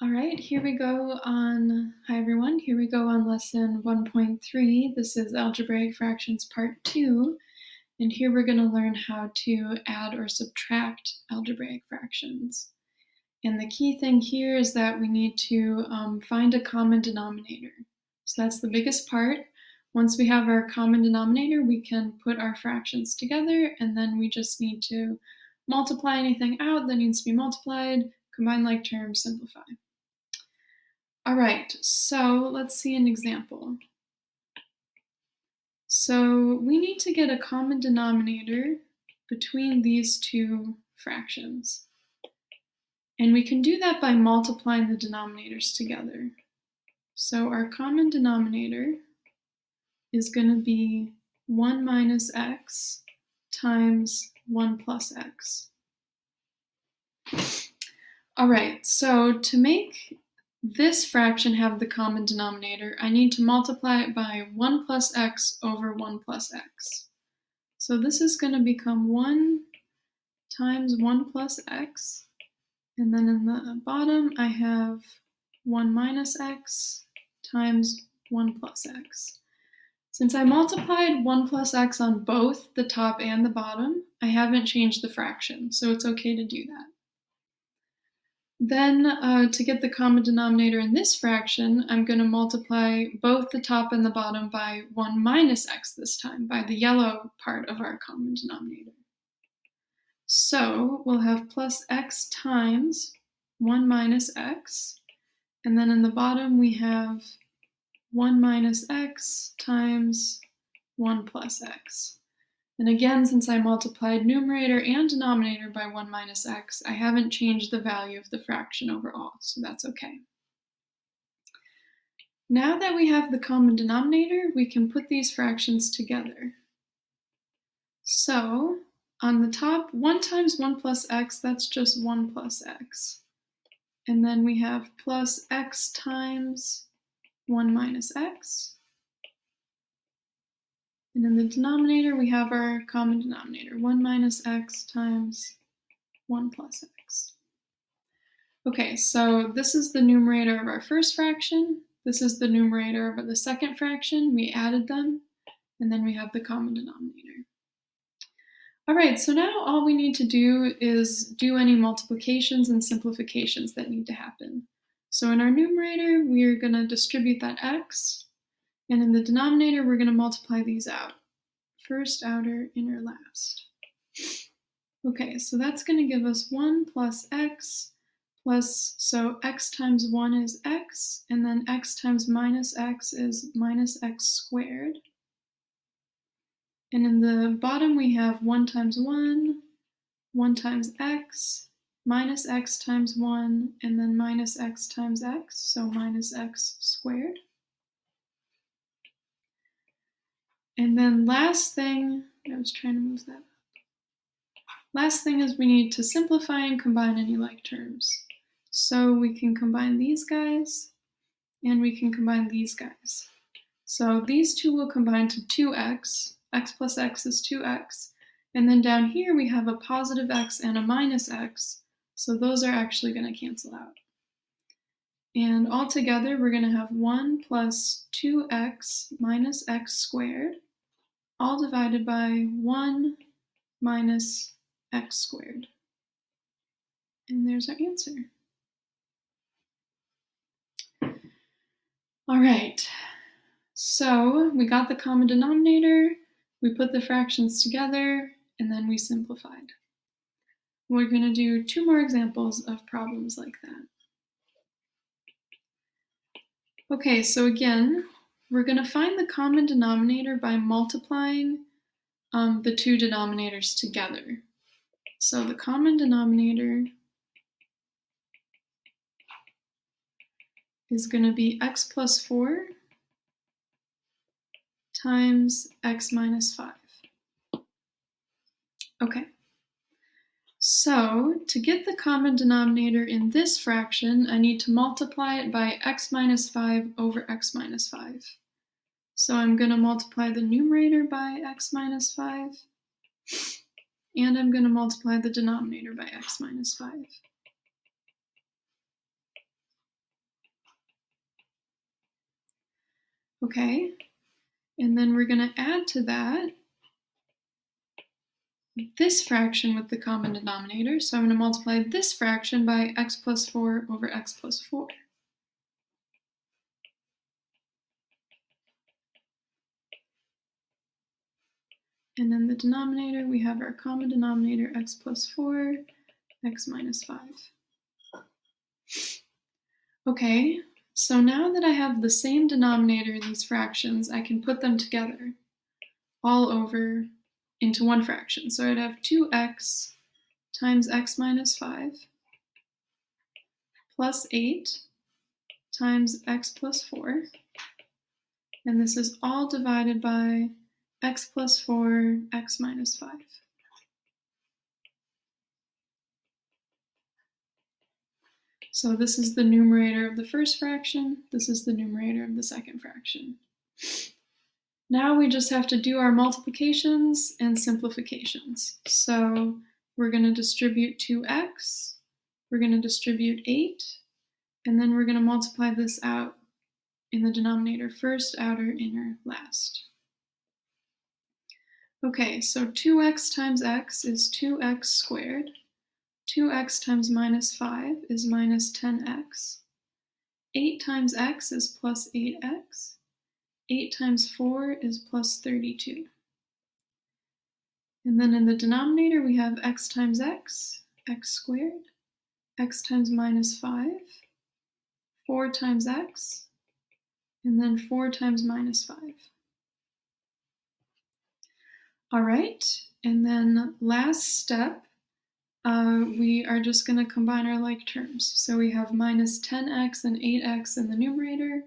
All right, here we go on, hi everyone, here we go on lesson 1.3. This is Algebraic Fractions Part 2, and here we're going to learn how to add or subtract algebraic fractions. And the key thing here is that we need to find a common denominator. So that's the biggest part. Once we have our common denominator, we can put our fractions together, and then we just need to multiply anything out that needs to be multiplied, combine like terms, simplify. All right, so let's see an example. So we need to get a common denominator between these two fractions. And we can do that by multiplying the denominators together. So our common denominator is going to be 1 minus x times 1 plus x. All right, so to make this fraction have the common denominator, I need to multiply it by 1 plus x over 1 plus x. So this is going to become 1 times 1 plus x, and then in the bottom I have 1 minus x times 1 plus x. Since I multiplied 1 plus x on both the top and the bottom, I haven't changed the fraction, so it's okay to do that. Then to get the common denominator in this fraction, I'm going to multiply both the top and the bottom by 1 minus x this time, by the yellow part of our common denominator. So we'll have plus x times 1 minus x, and then in the bottom we have 1 minus x times 1 plus x. And again, since I multiplied numerator and denominator by 1 minus x, I haven't changed the value of the fraction overall, so that's okay. Now that we have the common denominator, we can put these fractions together. So on the top, 1 times 1 plus x, that's just 1 plus x. And then we have plus x times 1 minus x. And in the denominator, we have our common denominator, 1 minus x times 1 plus x. Okay, so this is the numerator of our first fraction. This is the numerator of the second fraction. We added them, and then we have the common denominator. All right, so now all we need to do is do any multiplications and simplifications that need to happen. So in our numerator, we're going to distribute that x, and in the denominator, we're going to multiply these out. First, outer, inner, last. Okay, so that's going to give us 1 plus x plus, so x times 1 is x, and then x times minus x is minus x squared. And in the bottom we have 1 times 1, 1 times x, minus x times 1, and then minus x times x, so minus x squared. And then last thing, I was trying to move that up. Last thing is we need to simplify and combine any like terms. So we can combine these guys, and we can combine these guys. So these two will combine to 2x, x plus x is 2x, and then down here we have a positive x and a minus x, so those are actually going to cancel out. And all together we're going to have 1 plus 2x minus x squared, all divided by 1 minus x squared. And there's our answer. All right, so we got the common denominator, we put the fractions together, and then we simplified. We're going to do 2 more examples of problems like that. Okay, so again, we're going to find the common denominator by multiplying the 2 denominators together. So the common denominator is going to be x plus 4 times x minus 5. Okay, so to get the common denominator in this fraction, I need to multiply it by x minus 5 over x minus 5. So I'm going to multiply the numerator by x minus 5, and I'm going to multiply the denominator by x minus 5. Okay, and then we're going to add to that this fraction with the common denominator. So I'm going to multiply this fraction by x plus 4 over x plus 4. And in the denominator, we have our common denominator, x plus 4, x minus 5. Okay, so now that I have the same denominator in these fractions, I can put them together all over into one fraction. So I'd have 2x times x minus 5 plus 8 times x plus 4. And this is all divided by x plus 4, x minus 5. So this is the numerator of the first fraction. This is the numerator of the second fraction. Now we just have to do our multiplications and simplifications. So we're going to distribute 2x, we're going to distribute 8, and then we're going to multiply this out in the denominator first, outer, inner, last. Okay, so 2x times x is 2x squared. 2x times minus 5 is minus 10x. 8 times x is plus 8x. 8 times 4 is plus 32. And then in the denominator, we have x times x squared, x times minus 5, 4 times x, and then 4 times minus 5. All right, and then last step, we are just going to combine our like terms. So we have minus 10x and 8x in the numerator,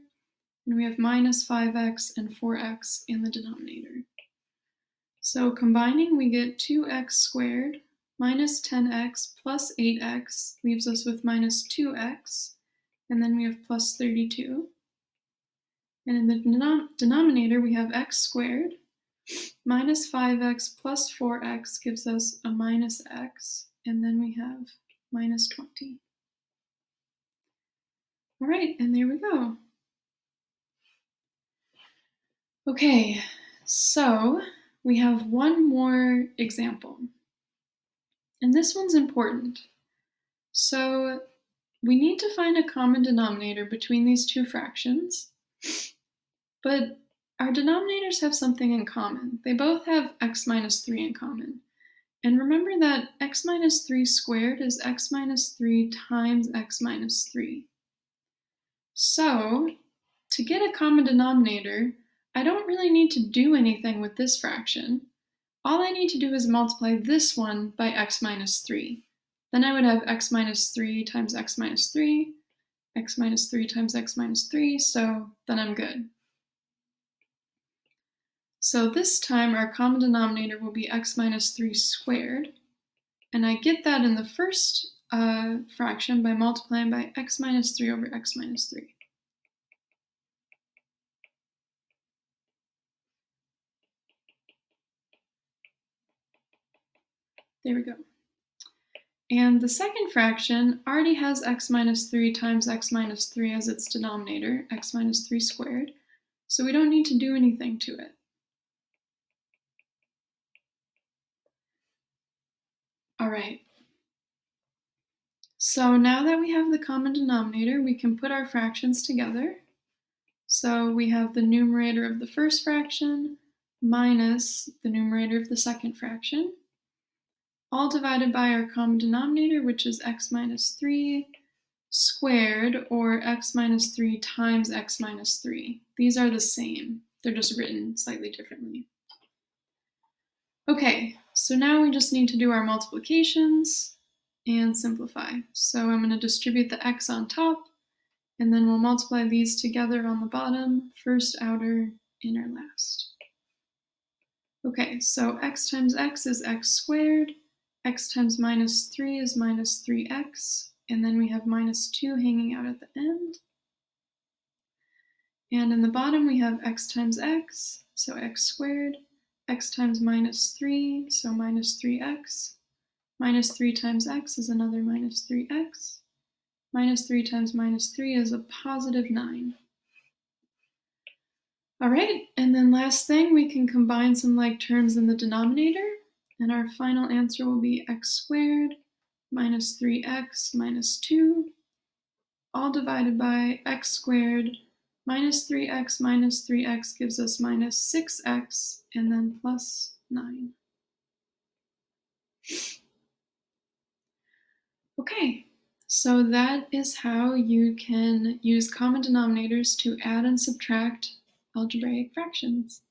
and we have minus 5x and 4x in the denominator. So combining, we get 2x squared minus 10x plus 8x leaves us with minus 2x, and then we have plus 32. And in the denominator, we have x squared minus 5x plus 4x gives us a minus x, and then we have minus 20. All right, and there we go. Okay, so we have one more example. And this one's important. So we need to find a common denominator between these two fractions, but our denominators have something in common. They both have x minus 3 in common. And remember that x minus 3 squared is x minus 3 times x minus 3. So to get a common denominator, I don't really need to do anything with this fraction. All I need to do is multiply this one by x minus 3. Then I would have x minus 3 times x minus 3, x minus 3 times x minus 3, so then I'm good. So this time our common denominator will be x minus 3 squared, and I get that in the first fraction by multiplying by x minus 3 over x minus 3. There we go. And the second fraction already has x minus 3 times x minus 3 as its denominator, x minus 3 squared, so we don't need to do anything to it. All right. So now that we have the common denominator, we can put our fractions together. So we have the numerator of the first fraction minus the numerator of the second fraction, all divided by our common denominator, which is x minus 3 squared, or x minus 3 times x minus 3. These are the same. They're just written slightly differently. Okay, so now we just need to do our multiplications and simplify. So I'm going to distribute the x on top, and then we'll multiply these together on the bottom, first, outer, inner, last. Okay, so x times x is x squared, x times minus 3 is minus 3x, and then we have minus 2 hanging out at the end. And in the bottom we have x times x, so x squared, x times minus 3, so minus 3x. Minus 3 times x is another minus 3x. Minus 3 times minus 3 is a positive 9. All right, and then last thing, we can combine some like terms in the denominator, and our final answer will be x squared minus 3x minus 2, all divided by x squared minus 3x gives us minus 6x, and then plus 9. Okay, so that is how you can use common denominators to add and subtract algebraic fractions.